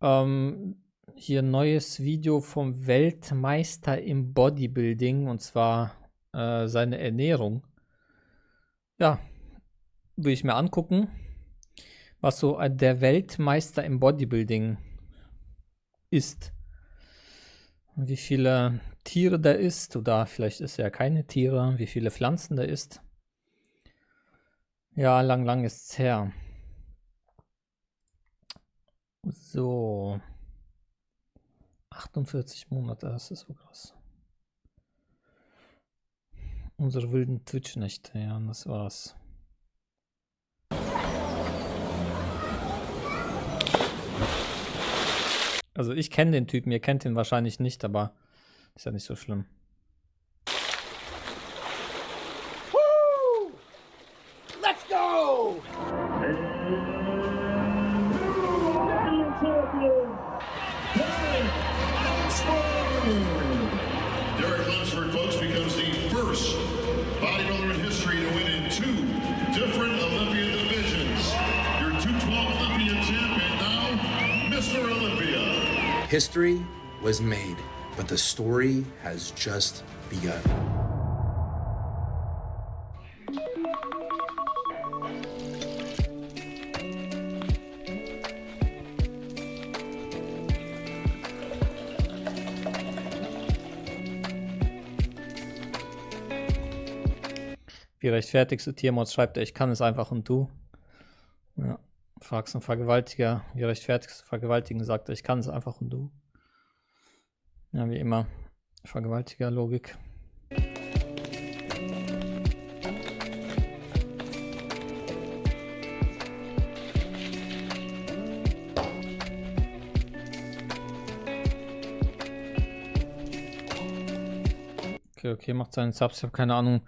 Hier ein neues Video vom Weltmeister im Bodybuilding, und zwar seine Ernährung. Ja, will ich mir angucken, was so der Weltmeister im Bodybuilding ist. Wie viele Tiere der isst, oder vielleicht ist er ja keine Tiere, wie viele Pflanzen der isst. Ja, lang ist's her. So. 48 Monate, das ist so krass. Unsere wilden Twitch-Nächte, ja, das war's. Also ich kenne den Typen, ihr kennt ihn wahrscheinlich nicht, aber ist ja nicht so schlimm. Woo! Let's go! Derek Lunsdorf, folks, becomes the first bodybuilder in history to win in 2 different Olympian divisions. Your 212 Olympian champion now, Mr. Olympia. History was made, but the story has just begun. Wie rechtfertigst du Tiermord? Schreibt er, ich kann es einfach und du. Ja, fragst einen Vergewaltiger, wie rechtfertigst du Vergewaltigen? Sagt er, ich kann es einfach und du. Ja, wie immer, Vergewaltiger-Logik. Okay, macht seinen Subs, ich habe keine Ahnung,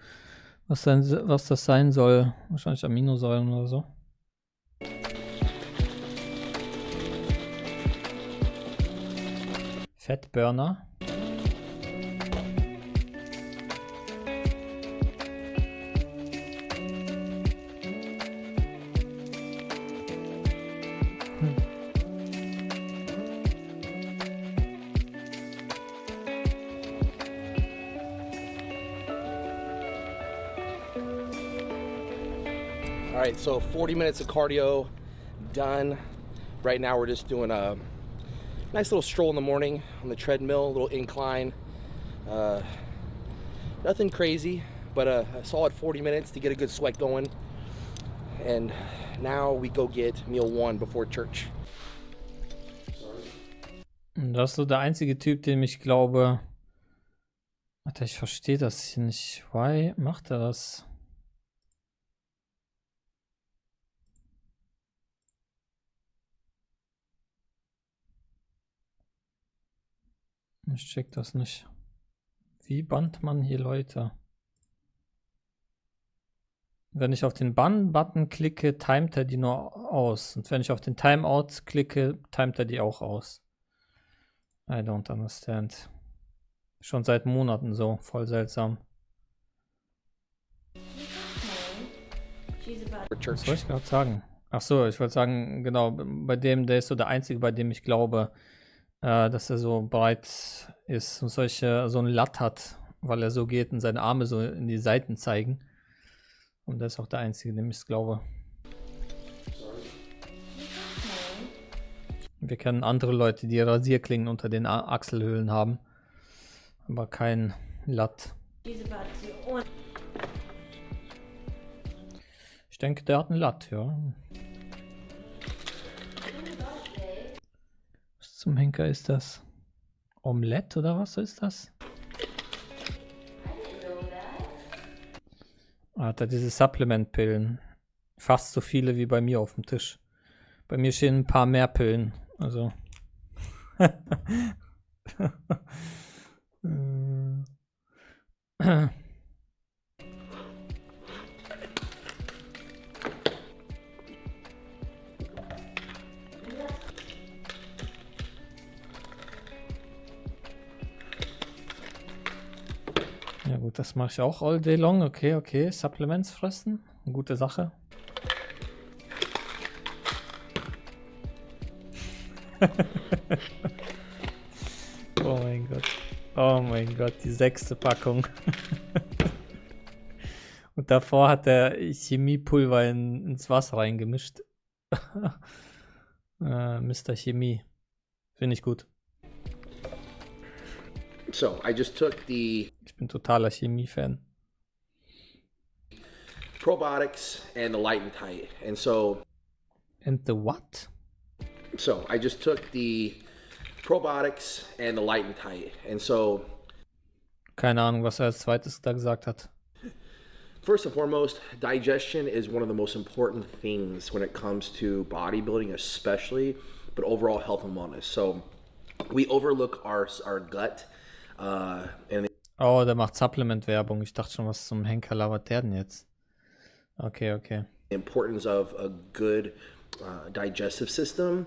was das sein soll. Wahrscheinlich Aminosäuren oder so. Fettburner. All right, so 40 minutes of cardio done. Right now we're just doing a nice little stroll in the morning on the treadmill, a little incline. Nothing crazy, but a solid 40 minutes to get a good sweat going. And now we go get meal 1 before church. Das ist so der einzige Typ, dem ich glaube. Warte, ich verstehe das hier nicht. Why macht er das? Ich check das nicht. Wie bannt man hier Leute? Wenn ich auf den Bann-Button klicke, timet er die nur aus. Und wenn ich auf den Timeout klicke, timet er die auch aus. I don't understand. Schon seit Monaten so. Voll seltsam. Was soll ich gerade sagen? Ach so, ich wollte sagen, genau, bei dem, der ist so der einzige, bei dem ich glaube, dass er so breit ist und so ein Latt hat, weil er so geht und seine Arme so in die Seiten zeigen. Und das ist auch der einzige, dem ich es glaube. Wir kennen andere Leute, die Rasierklingen unter den Achselhöhlen haben, aber kein Latt. Ich denke, der hat ein Latt, ja. Was zum Henker ist das? Omelette oder was ist das? Hat er diese Supplement-Pillen. Fast so viele wie bei mir auf dem Tisch. Bei mir stehen ein paar mehr Pillen. Also. Ja gut, das mache ich auch all day long. Okay. Supplements fressen. Eine gute Sache. Oh mein Gott. Oh mein Gott, die 6. Packung. Und davor hat er Chemiepulver ins Wasser reingemischt. Mr. Chemie. Finde ich gut. So I just took the Ich bin totaler Chemie-Fan. probiotics and the light and tight. And so And the what? I just took the probiotics and the light and tight. And so Keine Ahnung, was er als zweites da gesagt hat. first and foremost, digestion is one of the most important things when it comes to bodybuilding, especially, but overall health and wellness. So we overlook our gut and Oh, der macht Supplement-Werbung. Ich dachte schon, was zum Henker labert der denn jetzt? Okay. the importance of a good digestive system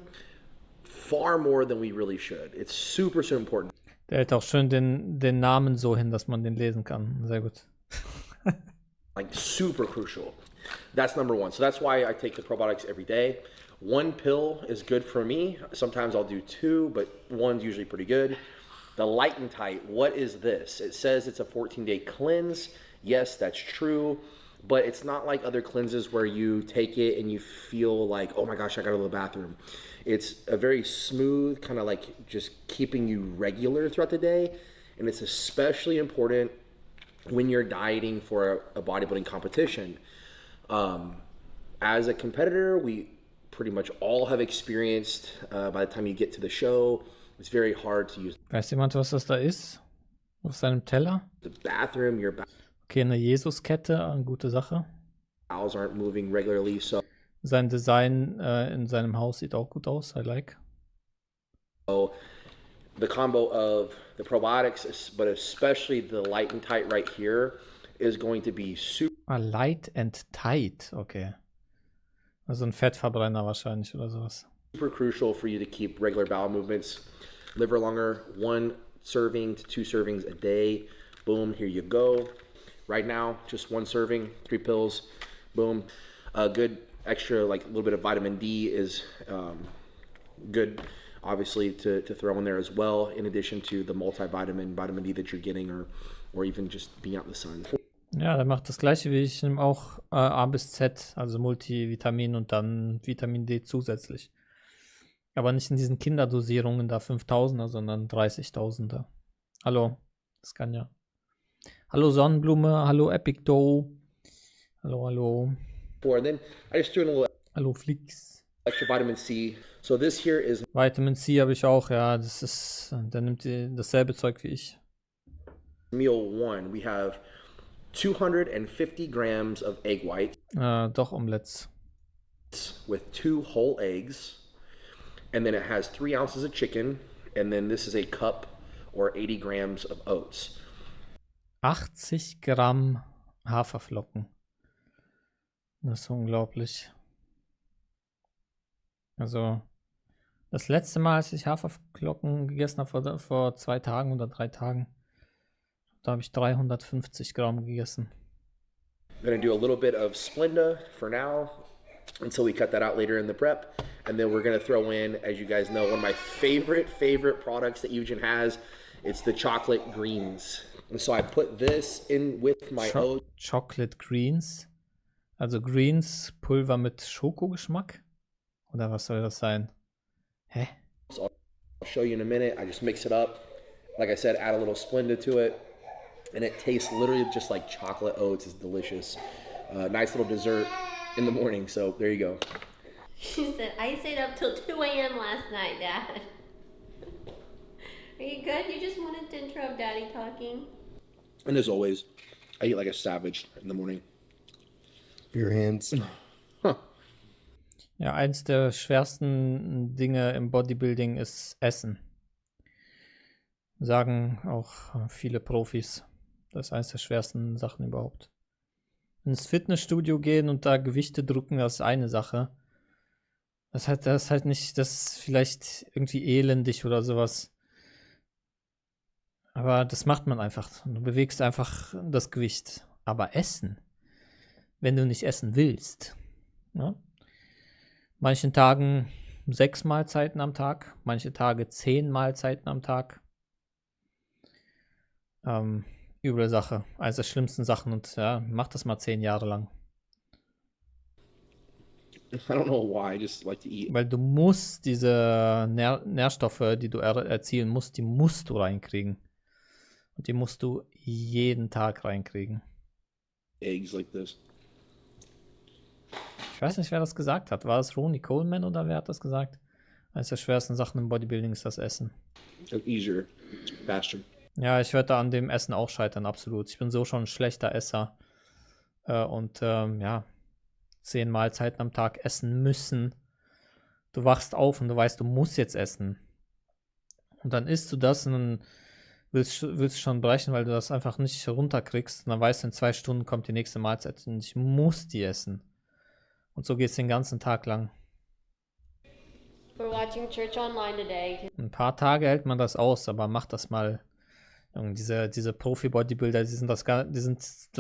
far more than we really should. It's super important. Der hält auch schön den Namen so hin, dass man den lesen kann. Sehr gut. Like super crucial. That's number one. So that's why I take the probiotics every day. One pill is good for me. Sometimes I'll do 2, but one's usually pretty good. The light and tight, what is this? It says it's a 14-day cleanse. Yes, that's true. But it's not like other cleanses where you take it and you feel like, oh my gosh, I gotta go to the bathroom. It's a very smooth, kind of like just keeping you regular throughout the day. And it's especially important when you're dieting for a bodybuilding competition. As a competitor, we pretty much all have experienced, by the time you get to the show, it's very hard to use Weiß jemand, was das da ist? Auf seinem Teller? the bathroom. Your Okay, eine Jesuskette, eine gute Sache. bowels aren't moving regularly. So Sein Design in seinem Haus sieht auch gut aus. I like. the combo of the probiotics, but especially the light and tight right here, is going to be super Light and tight. Okay. Also ein Fettverbrenner wahrscheinlich oder sowas. crucial for you to keep regular bowel movements. Liver longer, 1 serving to 2 servings a day. Boom, here you go. Right now, just 1 serving, 3 pills. Boom. A good extra, like a little bit of vitamin D is good, obviously, to throw in there as well, in addition to the multivitamin, vitamin D that you're getting, or even just being out in the sun. Ja, der macht das gleiche wie ich. Nehme auch A bis Z, also Multivitamin und dann Vitamin D zusätzlich. Aber nicht in diesen Kinderdosierungen da 5000er, sondern 30.000er. Hallo, das kann ja. Hallo Sonnenblume, hallo Epic Dough. Hallo. And then I just threw in a little Hallo Flix. extra vitamin C. So this here is Vitamin C habe ich auch, ja. Das ist, der nimmt dasselbe Zeug wie ich. meal 1. We have 250 grams of egg white Doch Omelettes. with 2 whole eggs. And then it has 3 ounces of chicken. And then this is a cup or 80 grams of oats. 80 Gramm Haferflocken. Das ist unglaublich. Also, das letzte Mal, als ich Haferflocken gegessen habe, vor 2 Tagen oder 3 Tagen, da habe ich 350 Gramm gegessen. I'm going to do a little bit of Splenda for now until we cut that out later in the prep. And then we're going to throw in, as you guys know, one of my favorite products that Eugen has. It's the chocolate greens. And so I put this in with my oats. Chocolate Greens. Also Greens, Pulver mit Schokogeschmack? Oder was soll das sein? Hä? I'll show you in a minute. I just mix it up. Like I said, add a little Splenda to it. And it tastes literally just like chocolate oats. It's delicious. Nice little dessert in the morning. So there you go. She said, I stayed up till 2 a.m. last night, Dad. Are you good? You just wanted to interrupt Daddy talking? And as always, I eat like a savage in the morning. Your hands. Ja, eins der schwersten Dinge im Bodybuilding ist Essen. Sagen auch viele Profis. Das ist eins der schwersten Sachen überhaupt. Ins Fitnessstudio gehen und da Gewichte drücken, das ist eine Sache. Das ist halt nicht, das ist vielleicht irgendwie elendig oder sowas. Aber das macht man einfach. Du bewegst einfach das Gewicht. Aber essen, wenn du nicht essen willst. Ne? Manchen Tagen 6 Mahlzeiten am Tag, manche Tage 10 Mahlzeiten am Tag. Üble Sache, eines der schlimmsten Sachen und ja, mach das mal 10 Jahre lang. I don't know why, I just like to eat. Weil du musst diese Nährstoffe, die du erzielen musst, die musst du reinkriegen. Und die musst du jeden Tag reinkriegen. Eggs like this. Ich weiß nicht, wer das gesagt hat. War es Ronnie Coleman oder wer hat das gesagt? Eines der schwersten Sachen im Bodybuilding ist das Essen. Easier, faster. Ja, ich werde da an dem Essen auch scheitern, absolut. Ich bin so schon ein schlechter Esser. Ja, 10 Mahlzeiten am Tag essen müssen. Du wachst auf und du weißt, du musst jetzt essen. Und dann isst du das und dann willst schon brechen, weil du das einfach nicht runterkriegst. Und dann weißt du, in 2 Stunden kommt die nächste Mahlzeit und ich muss die essen. Und so geht es den ganzen Tag lang. We're watching church online today. Ein paar Tage hält man das aus, aber mach das mal. Diese Profi-Bodybuilder, die sind das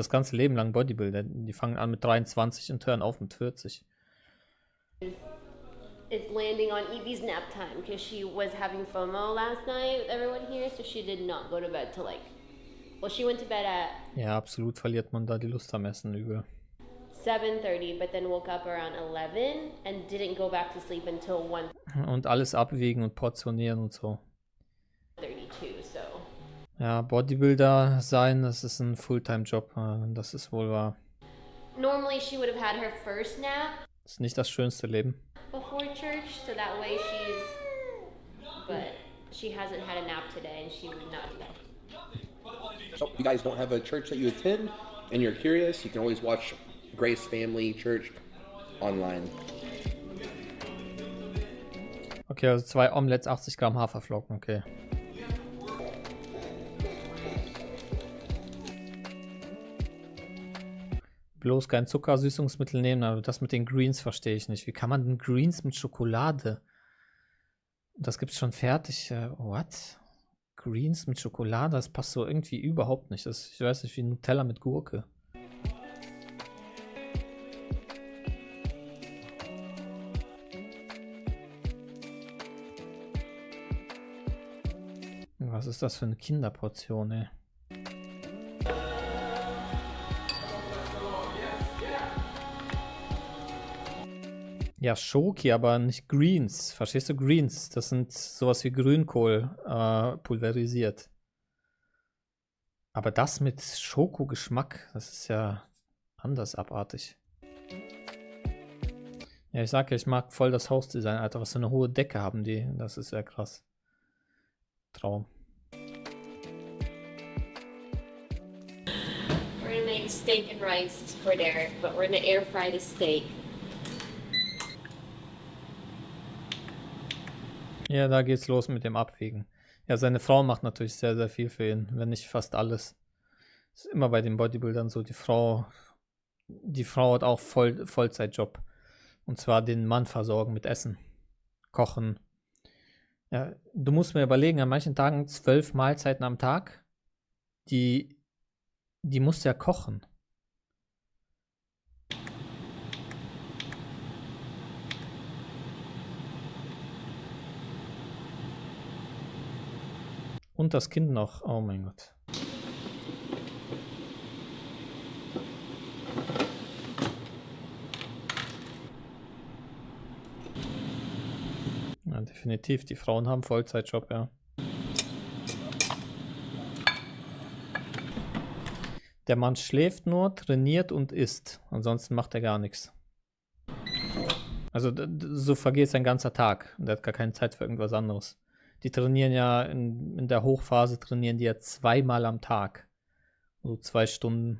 ganze Leben lang Bodybuilder. Die fangen an mit 23 und hören auf mit 40. It's landing on Evie's nap time because she was having FOMO last night with everyone here, so she did not go to bed till she went to bed at Ja, absolut verliert man da die Lust am Essen übel. 7:30, but then woke up around 11 and didn't go back to sleep until 1:32. Und alles abwiegen und portionieren und so. So Ja, Bodybuilder sein, das ist ein Fulltime-Job, das ist wohl wahr. normally she would have had her first nap Das ist nicht das schönste Leben. before church, so that way but she hasn't had a nap today and she would not do that. So you guys don't have a church that you attend and you're curious, you can always watch Grace Family Church online. Okay, also 2 Omelettes, 80 Gramm Haferflocken, okay. Bloß kein Zuckersüßungsmittel nehmen, aber das mit den Greens verstehe ich nicht. Wie kann man denn Greens mit Schokolade? Das gibt's schon fertig. What? Greens mit Schokolade? Das passt so irgendwie überhaupt nicht. Ich weiß nicht, wie Nutella mit Gurke. Was ist das für eine Kinderportion, ey? Ja, Schoki, aber nicht Greens. Verstehst du? Greens, das sind sowas wie Grünkohl pulverisiert. Aber das mit Schokogeschmack, das ist ja anders abartig. Ja, ich sag ja, ich mag voll das Hausdesign, Alter. Was für eine hohe Decke haben die. Das ist ja krass. Traum. We're gonna make steak and rice for Derek, but we're gonna air fry the steak. Ja, da geht's los mit dem Abwiegen. Ja, seine Frau macht natürlich sehr, sehr viel für ihn, wenn nicht fast alles. Ist immer bei den Bodybuildern so, die Frau hat auch Vollzeitjob. Und zwar den Mann versorgen mit Essen, kochen. Ja, du musst mir überlegen, an manchen Tagen 12 Mahlzeiten am Tag, die musst du ja kochen. Und das Kind noch. Oh mein Gott. Ja, definitiv. Die Frauen haben Vollzeitjob, ja. Der Mann schläft nur, trainiert und isst. Ansonsten macht er gar nichts. Also so vergeht sein ganzer Tag. Und er hat gar keine Zeit für irgendwas anderes. Die trainieren ja in der Hochphase, trainieren die ja 2-mal am Tag. So 2 Stunden.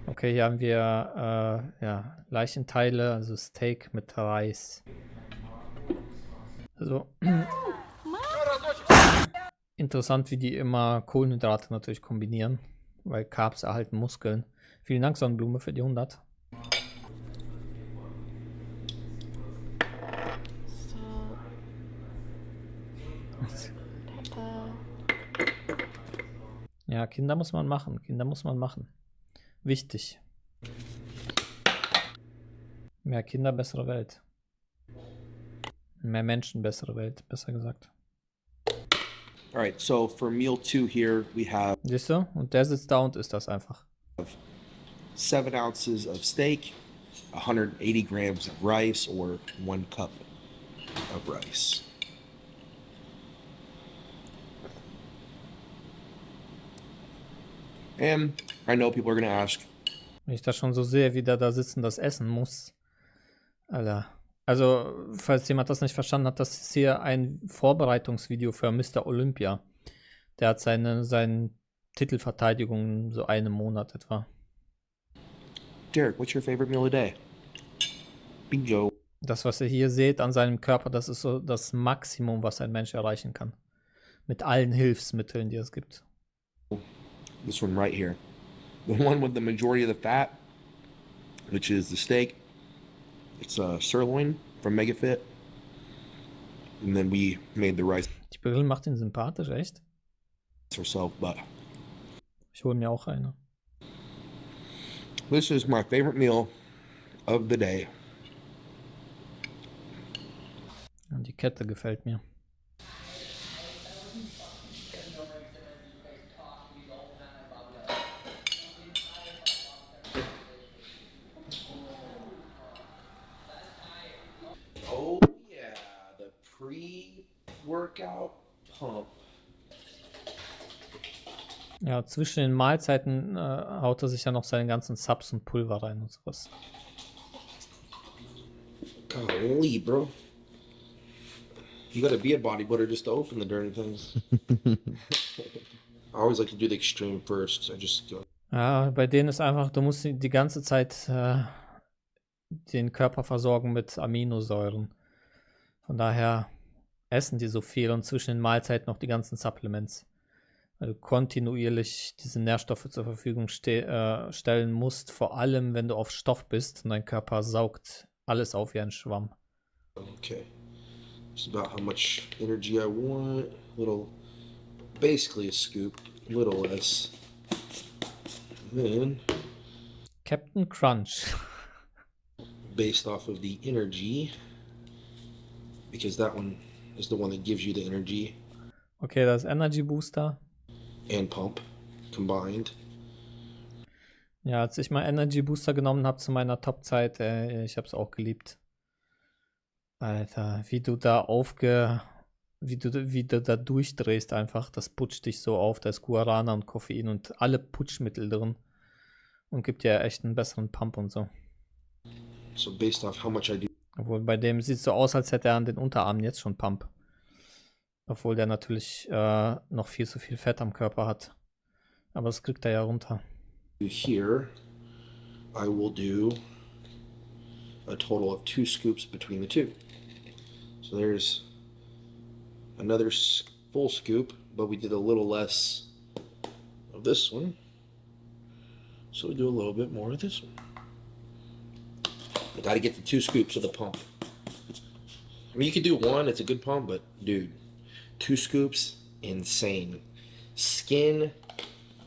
Okay, hier haben wir ja, Leichenteile, also Steak mit Reis. Also interessant, wie die immer Kohlenhydrate natürlich kombinieren, weil Carbs erhalten Muskeln. Vielen Dank, Sonnenblume, für die 100. Ja, Kinder muss man machen. Kinder muss man machen. Wichtig. Mehr Kinder, bessere Welt. Mehr Menschen, bessere Welt, besser gesagt. All right, so for meal 2 here, we have Siehst du? Und der sitzt da und isst das einfach. 7 ounces of steak, 180 grams of rice, or 1 cup of rice. And I know people are going to ask, Wenn ich das schon so sehe, wie der da sitzen, das essen muss. Alter. Also, falls jemand das nicht verstanden hat, das ist hier ein Vorbereitungsvideo für Mr. Olympia. Der hat seine Titelverteidigung so einen Monat etwa. Derek, what's your favorite meal a day? Bingo. Das, was ihr hier seht an seinem Körper, das ist so das Maximum, was ein Mensch erreichen kann. Mit allen Hilfsmitteln, die es gibt. This one right here. The one with the majority of the fat, which is the steak. It's a sirloin from MegaFit. And then we made the rice Die Brille macht ihn sympathisch, echt? ourselves, but Ich hole mir auch eine. this is my favorite meal of the day. Und die Kette gefällt mir. Oh yeah, the pre-workout pump. Ja, zwischen den Mahlzeiten haut er sich ja noch seinen ganzen Subs und Pulver rein und sowas. Golly, bro. You gotta be a bodybuilder just to open the dirty things. I always like to do the extreme first. I just go. Ja, bei denen ist einfach, du musst die ganze Zeit den Körper versorgen mit Aminosäuren. Von daher essen die so viel und zwischen den Mahlzeiten noch die ganzen Supplements. Weil du kontinuierlich diese Nährstoffe zur Verfügung stellen musst, vor allem wenn du auf Stoff bist und dein Körper saugt alles auf wie ein Schwamm. Okay. It's about how much energy I want. Little, basically a scoop, a little less. Then, Captain Crunch. based off of the energy, because that one is the one that gives you the energy Okay, das Energy Booster. and pump combined. Ja, als ich mal Energy Booster genommen habe zu meiner Top-Zeit, ich habe es auch geliebt. Alter, wie du da wie du da durchdrehst einfach, das putscht dich so auf, da ist Guarana und Koffein und alle Putschmittel drin und gibt dir echt einen besseren Pump und so. So based off how much I do. Obwohl bei dem sieht es so aus, als hätte er an den Unterarmen jetzt schon Pump. Obwohl der natürlich noch viel zu viel Fett am Körper hat. Aber das kriegt er ja runter. Here, I will do a total of 2 scoops between the two. So there's another full scoop, but we did a little less of this one. So we do a little bit more of this one. I gotta get the 2 scoops of the pump. I mean, you could do 1, it's a good pump, but dude, 2 scoops, insane. Skin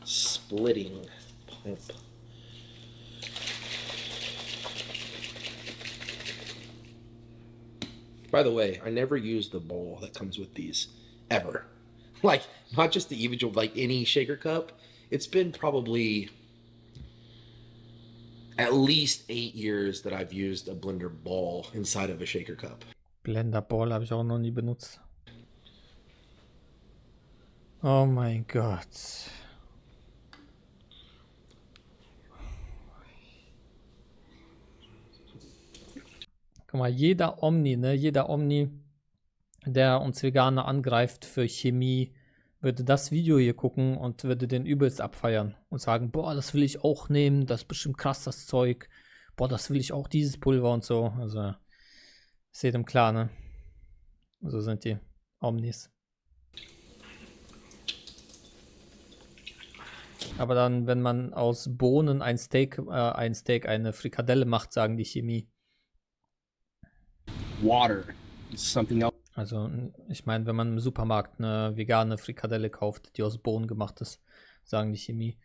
splitting pump. By the way, I never use the bowl that comes with these, ever. Like, not just the individual, like any shaker cup. It's been probably at least 8 years that I've used a blender bowl inside of a shaker cup. Blender Ball habe ich auch noch nie benutzt. Oh mein Gott. Guck mal, jeder Omni, der uns Veganer angreift für Chemie, würde das Video hier gucken und würde den übelst abfeiern und sagen, boah, das will ich auch nehmen, das ist bestimmt krass, das Zeug. Boah, das will ich auch, dieses Pulver und so. Also, ist jedem klar, ne? So sind die Omnis. Aber dann, wenn man aus Bohnen eine Frikadelle macht, sagen die Chemie. Water is something else. Also, ich meine, wenn man im Supermarkt eine vegane Frikadelle kauft, die aus Bohnen gemacht ist, sagen die Chemie.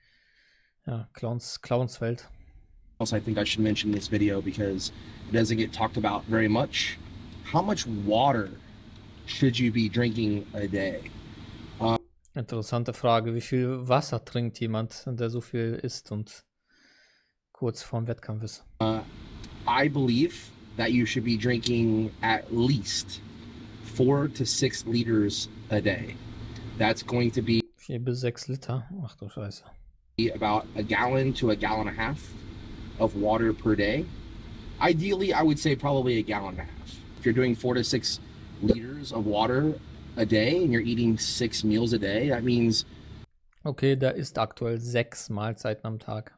Ja, Clownswelt. else I think I should mention in this video because it doesn't get talked about very much. How much water should you be drinking a day? Interessante Frage. Wie viel Wasser trinkt jemand, der so viel isst und kurz vorm Wettkampf ist? I believe that you should be drinking at least 4 to 6 liters a day. That's going to be 4 bis 6 Liter. Ach du Scheiße. about a gallon to a gallon and a half of water per day. Ideally, I would say probably a gallon and a half. If you're doing 4 to 6 liters of water a day and you're eating 6 meals a day, that means Okay, der isst aktuell 6 Mahlzeiten am Tag.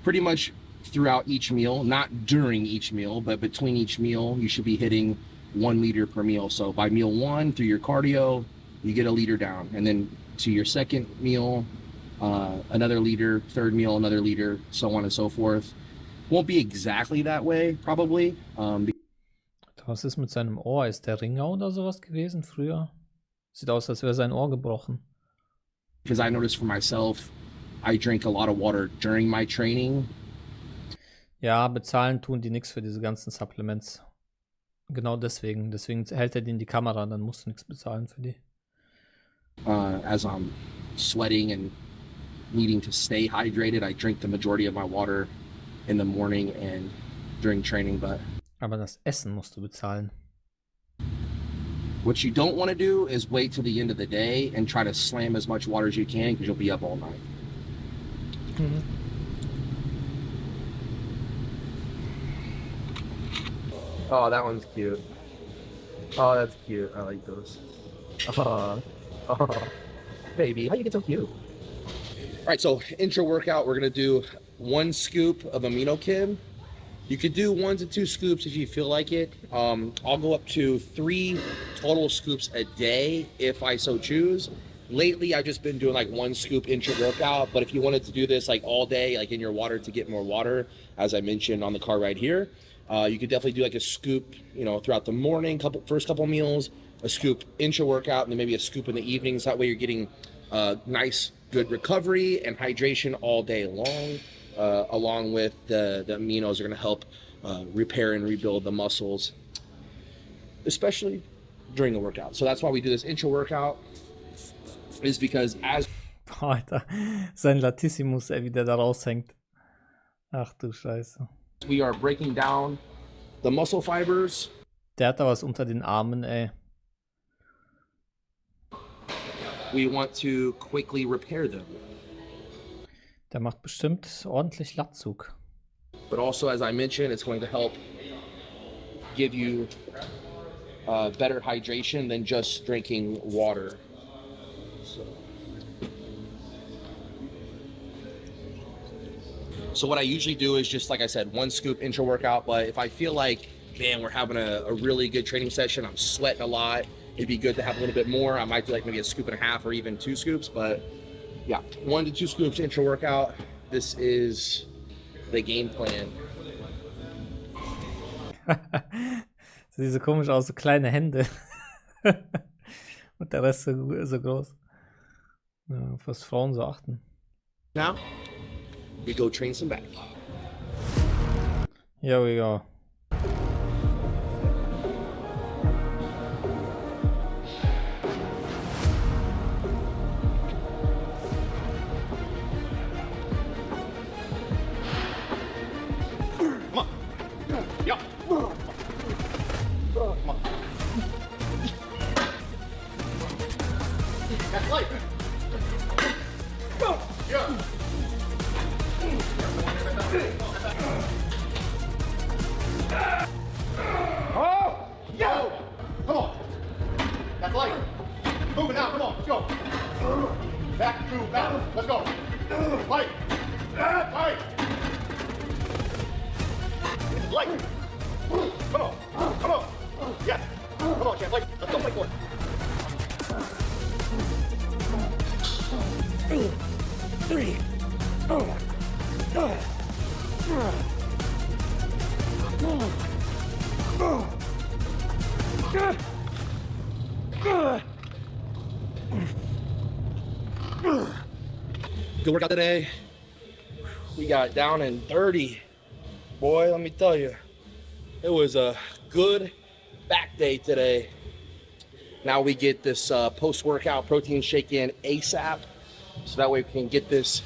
pretty much throughout each meal, not during each meal, but between each meal, you should be hitting 1 liter per meal. So by meal 1, through your cardio, you get a liter down. And then to your second meal, another liter, third meal, another liter, so on and so forth. Won't be exactly that way, probably. Was ist mit seinem Ohr? Ist der Ringer oder sowas gewesen früher? Sieht aus, als wäre sein Ohr gebrochen. Because I noticed for myself, I drink a lot of water during my training. Ja, bezahlen tun die nichts für diese ganzen Supplements. Genau deswegen. Deswegen hält er die in die Kamera, dann musst du nichts bezahlen für die. As I'm sweating and needing to stay hydrated, I drink the majority of my water in the morning and during training. But Aber das Essen musst du bezahlen. what you don't want to do is wait till the end of the day and try to slam as much water as you can because you'll be up all night. Oh, that one's cute. Oh, that's cute. I like those. Oh, baby, how you get so cute? All right, so intra workout, we're gonna do 1 scoop of amino chem. You could do 1 to 2 scoops if you feel like it. I'll go up to 3 total scoops a day if I so choose. Lately, I've just been doing like 1 scoop intra workout, but if you wanted to do this like all day, like in your water to get more water, as I mentioned on the card right here, you could definitely do like a scoop, you know, throughout the morning, first couple meals, a scoop intra workout, and then maybe a scoop in the evenings. That way you're getting nice, good recovery and hydration all day long, along with the aminos are going to help repair and rebuild the muscles, especially during the workout. So that's why we do this intra workout, is because as Boah, Alter, sein Latissimus, ey, wie der da raushängt. Ach du Scheiße. we are breaking down the muscle fibers, Der hat da was unter den Armen, ey. we want to quickly repair them. Der macht bestimmt ordentlich Latzug. But also, as I mentioned, it's going to help give you better hydration than just drinking water. So what I usually do is just, like I said, 1 scoop intra workout. But if I feel like, man, we're having a really good training session, I'm sweating a lot, it'd be good to have a little bit more. I might do like maybe a scoop and a half or even 2 scoops. But yeah, 1 to 2 scoops intra workout. This is the game plan. Sieht so komisch aus, so kleine Hände. Und der Rest so groß. Ja, auf was Frauen so achten. Now, we go train some back. Here we go. Good workout today. We got down in 30. boy, let me tell you. It was a good back day today. Now we get this post-workout protein shake in ASAP, so that way we can get this.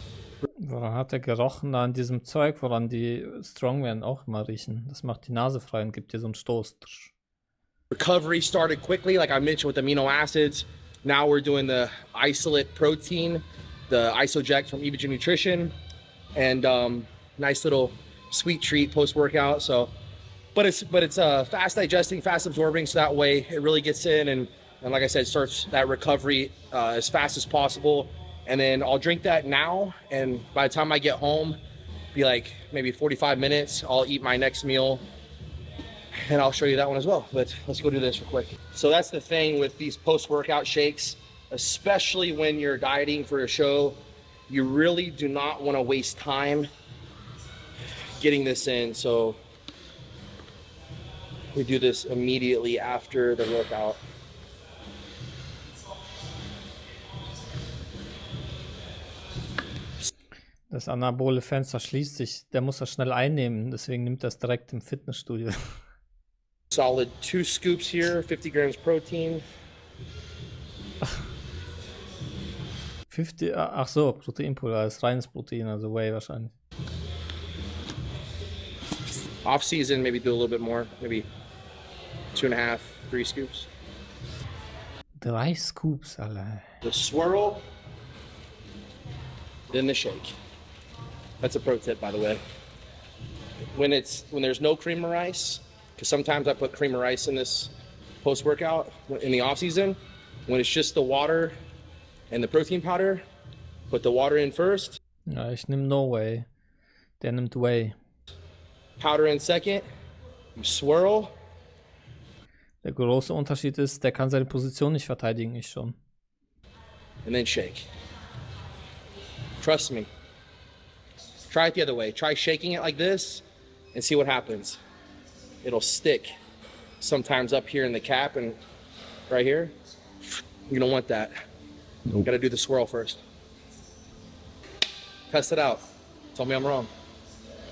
Woran hat er gerochen? Da an diesem Zeug, woran die Strongmen auch immer riechen. Das macht die Nase frei und gibt dir so einen Stoß. Recovery started quickly, like I mentioned with amino acids. Now we're doing the isolate protein, the isoject from Evogen Nutrition, and nice little sweet treat post-workout. So, but it's fast digesting, fast absorbing, so that way it really gets in and like I said, starts that recovery as fast as possible. And then I'll drink that now, and by the time I get home, be like maybe 45 minutes, I'll eat my next meal, and I'll show you that one as well. But let's go do this real quick. So that's the thing with these post-workout shakes, especially when you're dieting for a show, you really do not want to waste time getting this in. So we do this immediately after the workout. Das anabole Fenster schließt sich. Der muss das schnell einnehmen, deswegen nimmt er es direkt im Fitnessstudio. Solid 2 scoops here, 50 grams protein. 50, ach so, Proteinpulver, das ist reines Protein, also Whey wahrscheinlich. Off season, maybe do a little bit more, maybe 2.5, 3 scoops. 3 Scoops, alle. The swirl, then the shake. That's a pro tip, by the way. When there's no cream of rice, because sometimes I put cream of rice in this post-workout in the off season. When it's just the water and the protein powder, put the water in first. Ja, ich nehme No Whey. Der nimmt Whey. Powder in second. You swirl. Der große Unterschied ist, der kann seine Position nicht verteidigen, ich schon. And then shake. Trust me. Try it the other way. Try shaking it like this and see what happens. It'll stick sometimes up here in the cap and right here. You don't want that. Nope. You gotta do the swirl first. Test it out. Tell me I'm wrong.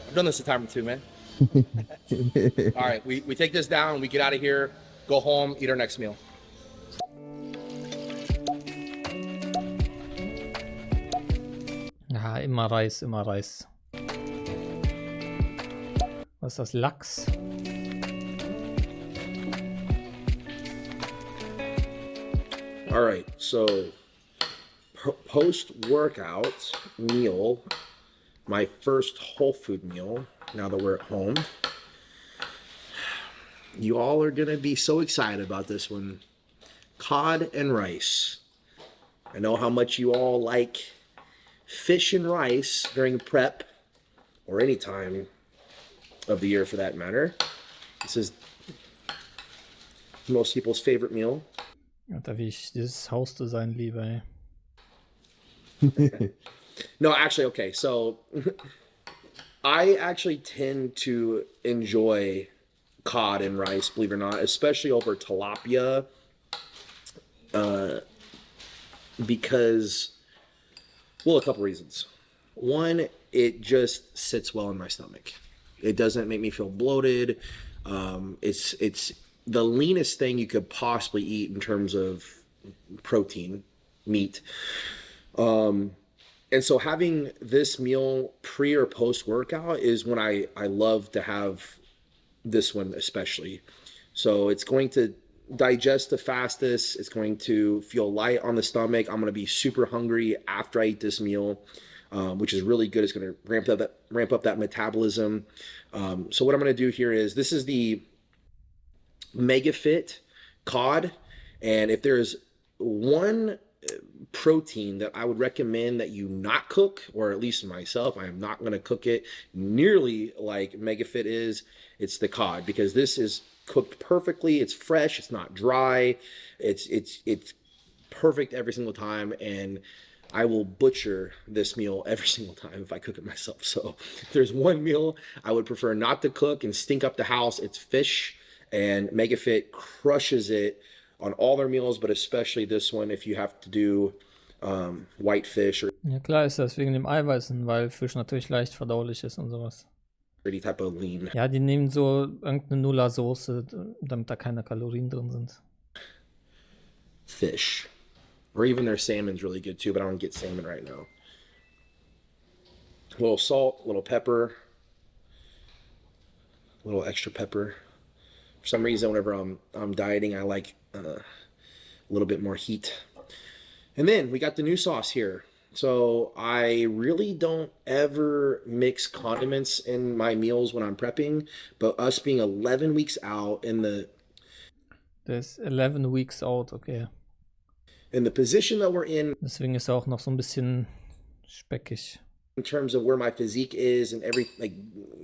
I've done this a time or two, man. All right, we take this down, we get out of here, go home, eat our next meal. Ja, immer Reis, immer Reis. Was ist das? Lachs? All right, so post-workout meal, my first whole food meal, now that we're at home. You all are gonna be so excited about this one. Cod and rice. I know how much you all like fish and rice during prep, or any time of the year for that matter. This is most people's favorite meal. Alter, wie ich dieses Hausdesign liebe, ey. No, actually, okay, so I actually tend to enjoy cod and rice, believe it or not, especially over tilapia, because, well, a couple reasons. One, it just sits well in my stomach. It doesn't make me feel bloated. It's the leanest thing you could possibly eat in terms of protein, meat. And so having this meal pre or post workout is when I love to have this one especially. So it's going to digest the fastest. It's going to feel light on the stomach. I'm going to be super hungry after I eat this meal, which is really good. It's going to ramp up that metabolism. So what I'm going to do here is, this is the MegaFit cod, and if there's one protein that I would recommend that you not cook, or at least myself, I am not going to cook it nearly like MegaFit is, it's the cod, because this is cooked perfectly. It's fresh, it's not dry, it's perfect every single time, and I will butcher this meal every single time if I cook it myself. So if there's one meal I would prefer not to cook and stink up the house, it's fish, and MegaFit crushes it on all their meals, but especially this one if you have to do white fish. Ja, klar ist das wegen dem Eiweißen, weil Fisch natürlich leicht verdaulich ist und sowas. type of lean Ja, die nehmen so irgendeine Nuller-Soße, damit da keine Kalorien drin sind. fish. Or even their salmon's really good too, but I don't get salmon right now. A little salt, a little pepper, a little extra pepper. For some reason, whenever I'm dieting, I like a little bit more heat. And then we got the new sauce here. So I really don't ever mix condiments in my meals when I'm prepping, but us being 11 weeks out in the Der ist 11 weeks out, okay. position that we're in Deswegen ist er auch noch so ein bisschen speckig. terms of where my physique is and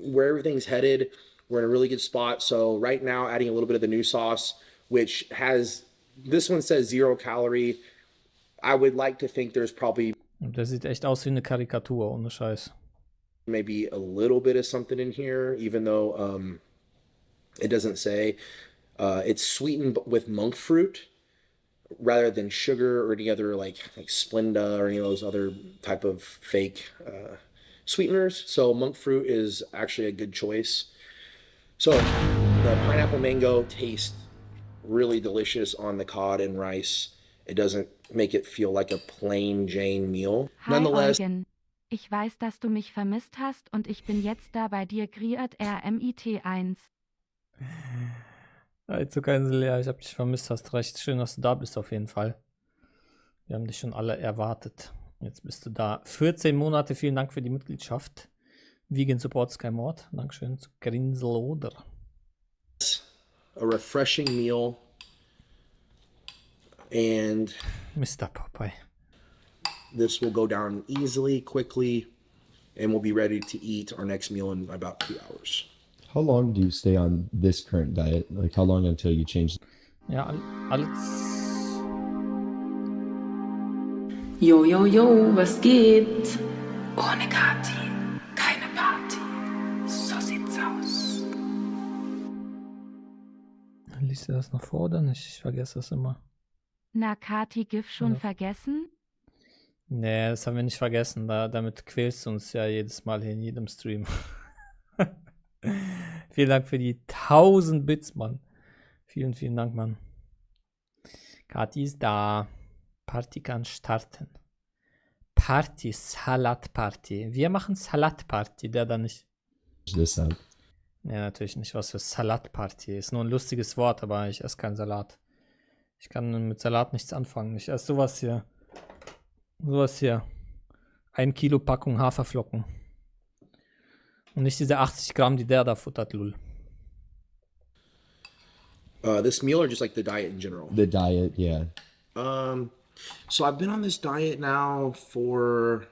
where everything's headed, we're in a really good spot. So right now, adding a little bit of the new sauce, which has, this one says 0 calorie. I would like to think there's probably Und der sieht echt aus wie eine Karikatur, ohne Scheiß. maybe a little bit of something in here, even though it doesn't say. It's sweetened with monk fruit rather than sugar or any other like Splenda or any of those other type of fake sweeteners. So monk fruit is actually a good choice. So the pineapple mango tastes really delicious on the cod and rice. It doesn't make it feel like a plain Jane meal. Hi Nonetheless, Eugen, ich weiß, dass du mich vermisst hast und ich bin jetzt da bei dir griert RMIT1. Zuckerinsel, ja, ich hab dich vermisst, hast recht. Schön, dass du da bist auf jeden Fall. Wir haben dich schon alle erwartet. Jetzt bist du da. 14 Monate, vielen Dank für die Mitgliedschaft. Vegan Support ist kein Mord. Dankeschön, Zuckerinsel-Oder. a refreshing meal. And Mr. Popeye. this will go down easily, quickly, and we'll be ready to eat our next meal in about 2 hours. How long do you stay on this current diet? Like how long until you change? Ja, alles. Yo, yo, yo, was geht? Ohne Kati, keine Party. So sieht's aus. Liest du das noch vor oder nicht? Ich vergesse das immer. Na, Kati, GIF schon Ja. vergessen? Nee, das haben wir nicht vergessen. Damit quälst du uns ja jedes Mal hier in jedem Stream. Vielen Dank für die 1000 Bits, Mann. Vielen, vielen Dank, Mann. Kathi ist da. Party kann starten. Party, Salatparty. Wir machen Salatparty, der da nicht. This out. Ja, natürlich nicht, was für Salatparty. Ist nur ein lustiges Wort, aber ich esse keinen Salat. Ich kann mit Salat nichts anfangen. Ich esse sowas hier. Sowas hier. 1 Kilo Packung Haferflocken. Und nicht diese 80 Gramm, die der da futtert, lul. This meal or just like the diet in general? The diet, yeah. So I've been on this diet now for,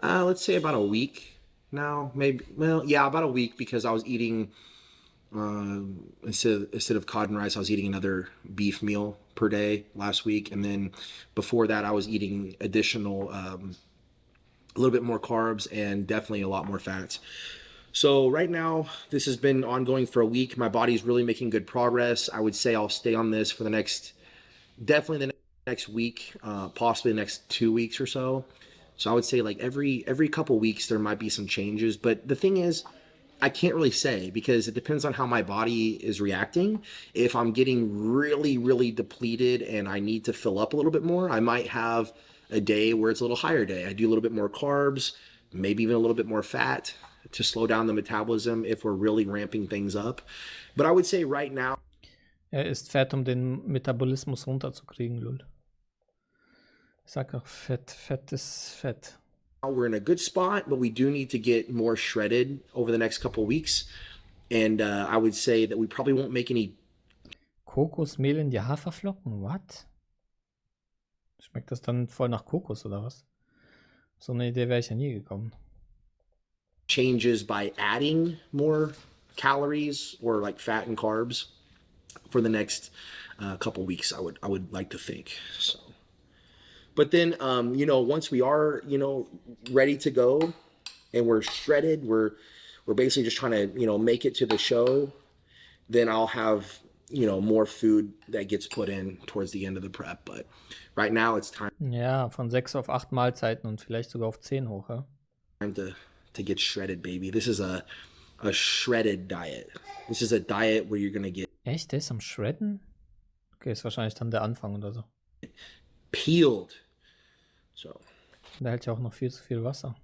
let's say about a week now, maybe. Well, yeah, about a week because I was eating, instead of cod and rice, I was eating another beef meal per day last week. And then before that, I was eating additional, a little bit more carbs and definitely a lot more fats. So right now, this has been ongoing for a week. My body's really making good progress. I would say I'll stay on this for the next, definitely the next week, possibly the next 2 weeks or so. So I would say like every couple weeks there might be some changes. But the thing is, I can't really say because it depends on how my body is reacting. If I'm getting really, really depleted and I need to fill up a little bit more, I might have a day where it's a little higher day. I do a little bit more carbs, maybe even a little bit more fat to slow down the metabolism if we're really ramping things up. But I would say right now, Isst Fett, den Metabolismus runterzukriegen, lul. Ich sag auch Fett. Fett ist Fett. we're in a good spot, but we do need to get more shredded over the next couple weeks. And I would say that we probably won't make any Kokosmehl in die Haferflocken? What? Schmeckt das dann voll nach Kokos oder was? So eine Idee wäre ich ja nie gekommen. changes by adding more calories or like fat and carbs for the next couple weeks. I would like to think so. But then once we are ready to go and we're shredded, we're basically just trying to make it to the show. Then I'll have more food that gets put in towards the end of the prep. But right now it's time Ja, von 6 auf 8 Mahlzeiten und vielleicht sogar auf 10 hoch, ja? to to get shredded, baby. This is a shredded diet. This is a diet where you're gonna get Echt? Der ist am Shredden? Okay, ist wahrscheinlich dann der Anfang oder so. peeled. So Der hält ja auch noch viel zu viel Wasser.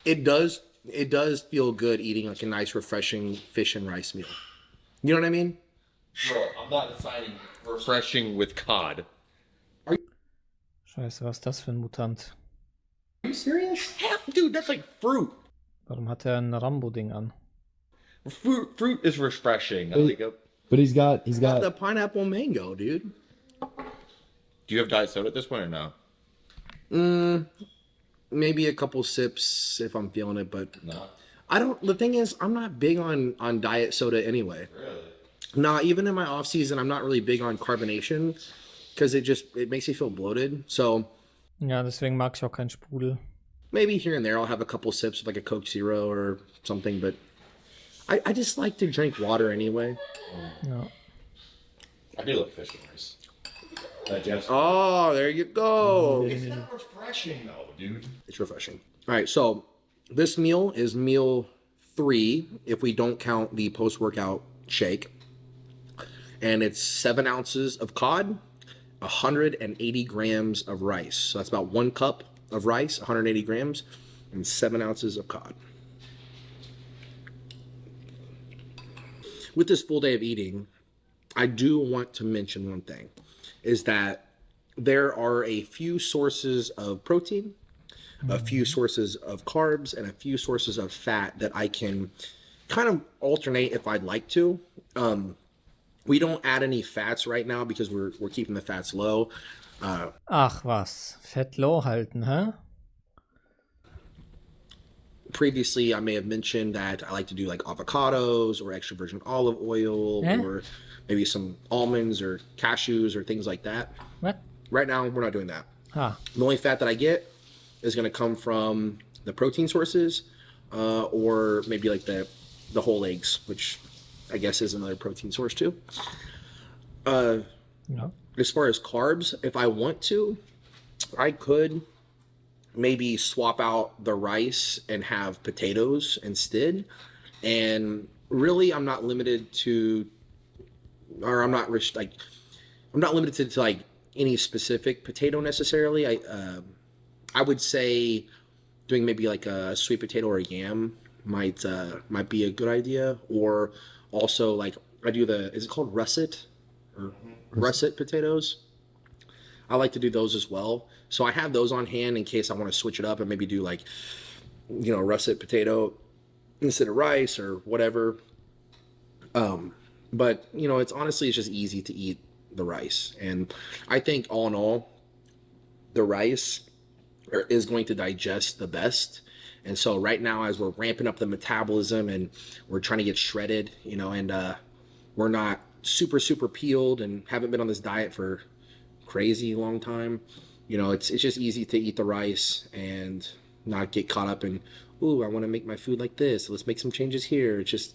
it does feel good eating like a nice, refreshing fish and rice meal. You know what I mean? Bro, I'm not deciding refreshing with cod. Scheiße, was ist das für ein Mutant? Are you serious? Hell, dude, that's like fruit. Warum hat er ein Rambo-Ding an? Fruit is refreshing. But he's got The pineapple mango, dude. Do you have diet soda at this point or no? Maybe a couple sips if I'm feeling it, but No. the thing is, I'm not big on diet soda anyway. Really? Nah, even in my off season, I'm not really big on carbonation because it makes me feel bloated. So Ja, deswegen mag ich auch keinen Sprudel. maybe here and there I'll have a couple sips of like a Coke Zero or something, but I just like to drink water anyway. Ja. I do like fish and rice. Digest. Oh, there you go. It's not refreshing though, dude. It's refreshing. All right, so this meal is meal 3 if we don't count the post-workout shake. And it's 7 ounces of cod, 180 grams of rice. So that's about 1 cup of rice, 180 grams, and 7 ounces of cod. With this full day of eating, I do want to mention one thing, is that there are a few sources of protein, a few sources of carbs, and a few sources of fat that I can kind of alternate if I'd like to. We don't add any fats right now because we're keeping the fats low. Ach was, Fett low halten, hä? Previously, I may have mentioned that I like to do like avocados or extra virgin olive oil or maybe some almonds or cashews or things like that. What? Right now, we're not doing that. Ah, The only fat that I get is going to come from the protein sources or maybe like the whole eggs, which I guess is another protein source too. ja. As far as carbs, if I want to, I could maybe swap out the rice and have potatoes instead. And really, I'm not limited to, or I'm not limited to like any specific potato necessarily. I would say doing maybe like a sweet potato or a yam might be a good idea. Or also like I do is it called russet or russet potatoes? I like to do those as well. So I have those on hand in case I want to switch it up and maybe do like, russet potato instead of rice or whatever. But it's just easy to eat the rice. And I think all in all, the rice is going to digest the best. And so right now, as we're ramping up the metabolism and we're trying to get shredded, and we're not super, super peeled and haven't been on this diet for crazy long time, it's just easy to eat the rice and not get caught up in, ooh, I want to make my food like this. Let's make some changes here. It's just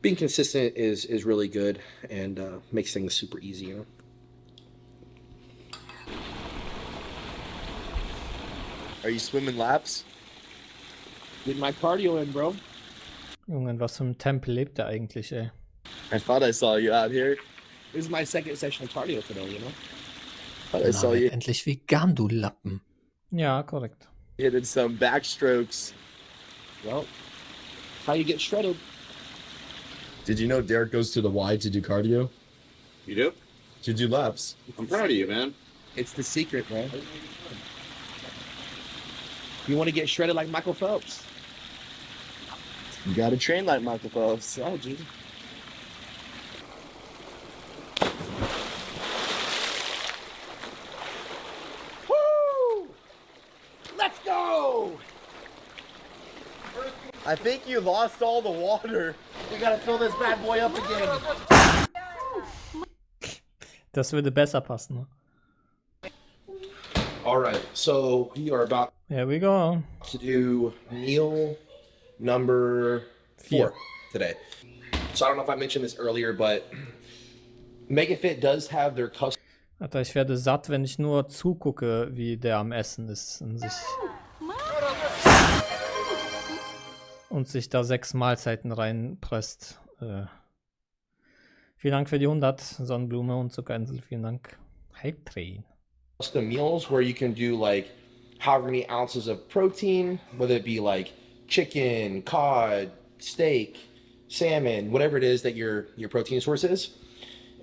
being consistent is really good and makes things super easy, Are you swimming laps? Get my cardio in, bro. Junge, in was für einem Tempel lebt er eigentlich, ey? I thought I saw you out here. This is my second session of cardio today, I saw you Endlich vegan, du Lappen. Ja, korrekt. hitting some backstrokes. Well, how you get shredded. Did you know Derek goes to the Y to do cardio? You do? To do laps. I'm proud of you, man. It's the secret, man. You want to get shredded like Michael Phelps? You gotta train like Michael Phelps. Oh, dude. Woo! Let's go! I think you lost all the water. We gotta fill this bad boy up again. Das würde besser passen, ne? All right, so we are about Here we go. to do meal number 4 today. So I don't know if I mentioned this earlier, but MegaFit does have their custom. Alter, ich werde satt, wenn ich nur zugucke, wie der am Essen ist. und sich da 6 Mahlzeiten reinpresst. Vielen Dank für die 100, Sonnenblume und Zuckerinsel. Vielen Dank. Hype Train. Custom meals where you can do like however many ounces of protein, whether it be like chicken, cod, steak, salmon, whatever it is that your protein source is.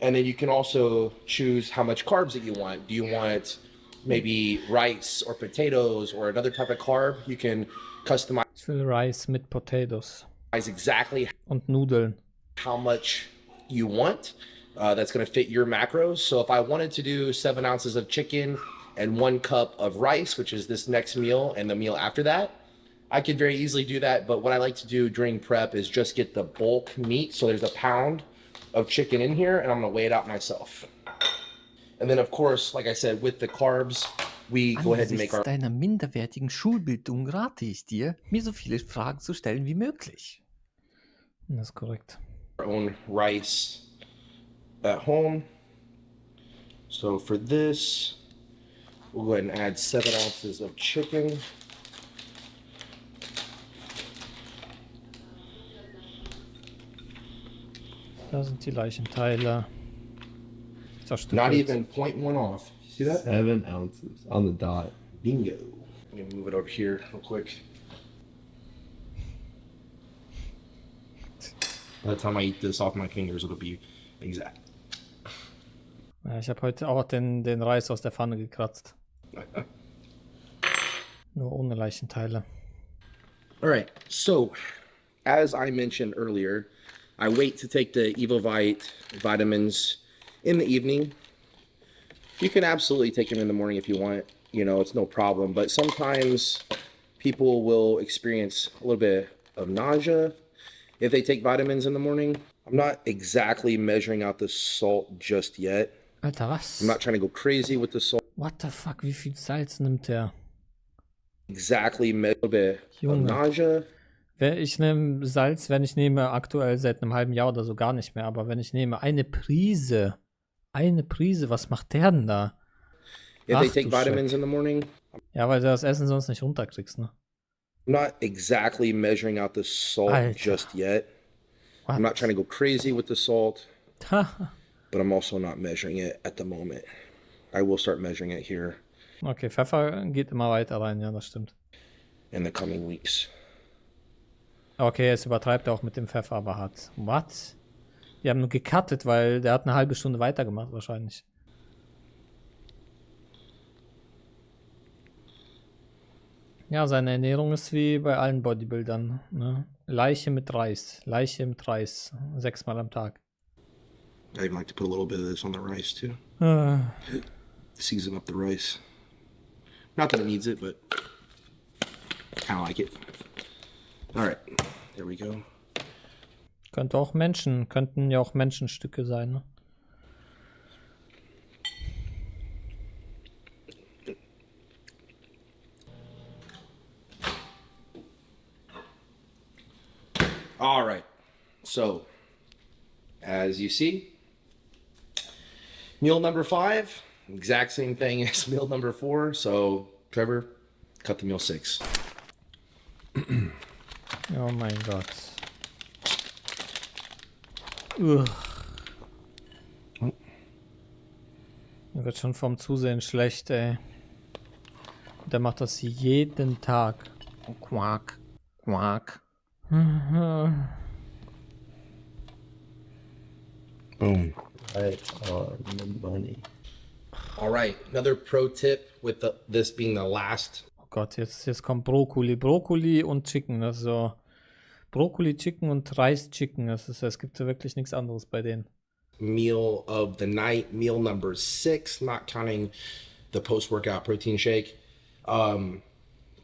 And then you can also choose how much carbs that you want. Do you want maybe rice or potatoes or another type of carb? You can customize Ich will Rice mit Potatoes exactly und Nudeln. how much you want that's going to fit your macros. So if I wanted to do 7 ounces of chicken and 1 cup of rice, which is this next meal and the meal after that, I could very easily do that. But what I like to do during prep is just get the bulk meat. So there's a pound of chicken in here and I'm going to weigh it out myself. And then of course, like I said, with the carbs, we go ahead and make our deiner minderwertigen Schulbildung rate ich dir, mir so viele Fragen zu stellen wie möglich. Das ist korrekt. own rice at home. So for this, we'll go ahead and add 7 ounces of chicken. Da sind die Leichenteile. Not even 0.1 off. See that? 7 ounces on the dot. Bingo. I'm gonna move it over here real quick. By the time I eat this off my fingers, it'll be exact. Ja, ich habe heute auch den Reis aus der Pfanne gekratzt. Nur ohne Leichenteile. All right, so as I mentioned earlier, I wait to take the EvoVite vitamins in the evening. You can absolutely take them in the morning if you want, you know, it's no problem. But sometimes people will experience a little bit of nausea if they take vitamins in the morning. I'm not exactly measuring out the salt just yet. Alter, was? I'm not trying to go crazy with the salt. What the fuck, wie viel Salz nimmt der? Exactly, a little bit of Junge. nausea. Ich nehme Salz, wenn ich nehme, aktuell seit einem halben Jahr oder so gar nicht mehr, aber wenn ich nehme eine Prise, was macht der denn da? If Ach, they take du vitamins Shit. in the morning, Ja, weil du das Essen sonst nicht runterkriegst, ne? I'm not exactly measuring out the salt Alter. just yet. What? I'm not trying to go crazy with the salt, Ha. but I'm also not measuring it at the moment. I will start measuring it here Okay, Pfeffer geht immer weiter rein, ja, das stimmt. in the coming weeks. Okay, jetzt übertreibt er auch mit dem Pfeffer, aber hat. What? Wir haben nur gecuttet, weil der hat eine halbe Stunde weitergemacht wahrscheinlich. Ja, seine Ernährung ist wie bei allen Bodybuildern. Ne? Leiche mit Reis. 6-mal am Tag. I even like to put a little bit of this on the rice too. Season up the rice. Not that it needs it, but kind of like it. All right, there we go. Könnten ja auch Menschenstücke sein, ne? All right, so as you see, meal number 5, exact same thing as meal number 4. So Trevor, cut to meal 6. Oh mein Gott. Mir wird schon vom Zusehen schlecht, ey. Und der macht das jeden Tag. Quack, quack. Boom. Right on the money. All right, another pro tip with this being the last Oh Gott, jetzt kommt Brokkoli. Brokkoli und Chicken. Das ist so. Brokkoli, Chicken und Reis, Chicken. Es gibt ja wirklich nichts anderes bei denen. meal of the night, meal number 6, not counting the post-workout protein shake.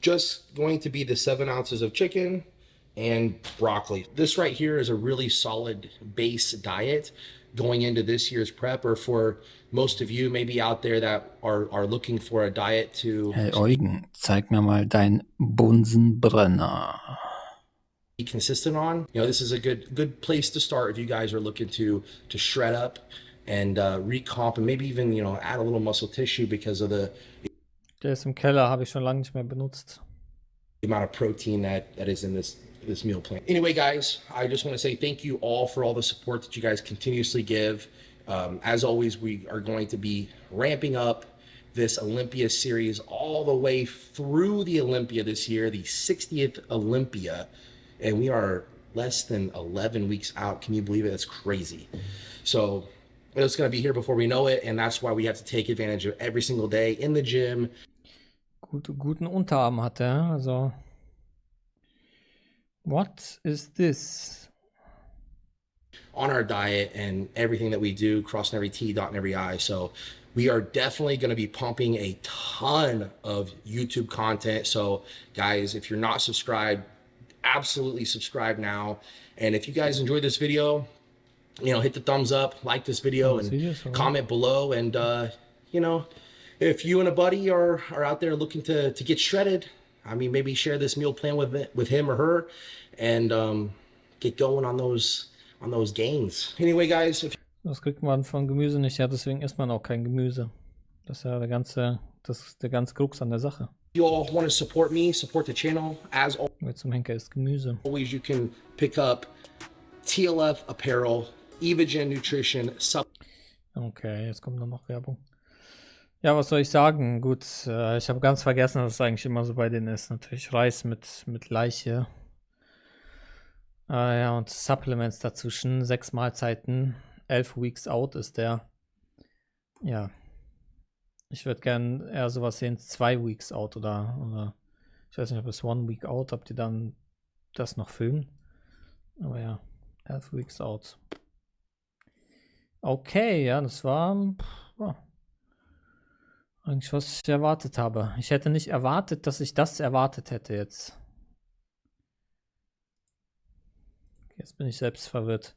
Just going to be the 7 ounces of chicken and broccoli. This right here is a really solid base diet going into this year's prep, or for most of you maybe out there that are looking for a diet to Hey Eugen, zeig mir mal dein Bunsenbrenner. be consistent on. You know, this is a good place to start if you guys are looking to shred up and recomp and maybe even, you know, add a little muscle tissue because of the Der ist im Keller, habe ich schon lange nicht mehr benutzt. amount of protein that is in this this meal plan. Anyway, guys, I just want to say thank you all for all the support that you guys continuously give. As always, we are going to be ramping up this Olympia series all the way through the Olympia this year, the 60th Olympia, and we are less than 11 weeks out. Can you believe it? That's crazy. So it's going to be here before we know it, and that's why we have to take advantage of every single day in the gym. Guten Unterarm hat er, also. What is this? On our diet and everything that we do, crossing every T, dotting every I. So we are definitely going to be pumping a ton of YouTube content. So guys, if you're not subscribed, absolutely subscribe now. And if you guys enjoyed this video, you know, hit the thumbs up, like this video, and comment below. And you know, if you and a buddy are out there looking to get shredded, I mean, maybe share this meal plan with him or her, and get going on those gains. Anyway, guys, Das kriegt man von Gemüse nicht, ja, deswegen isst man auch kein Gemüse. Das ist ja der ganze Krux an der Sache. if you all want to support me, support the channel, as Wer zum Henker isst Gemüse. always, you can pick up TLF Apparel, Evogen Nutrition, Okay, jetzt kommt noch Werbung. Ja, was soll ich sagen? Gut, ich habe ganz vergessen, dass es eigentlich immer so bei denen ist. Natürlich Reis mit Leiche. Ja, und Supplements dazwischen. 6 Mahlzeiten. 11 Weeks out ist der. Ja. Ich würde gern eher sowas sehen, 2 Weeks out oder ich weiß nicht, ob es 1 Week out, ob die dann das noch filmen. Aber ja, 11 Weeks out. Okay, ja, das war eigentlich, was ich erwartet habe. Ich hätte nicht erwartet, dass ich das erwartet hätte jetzt. Jetzt bin ich selbst verwirrt.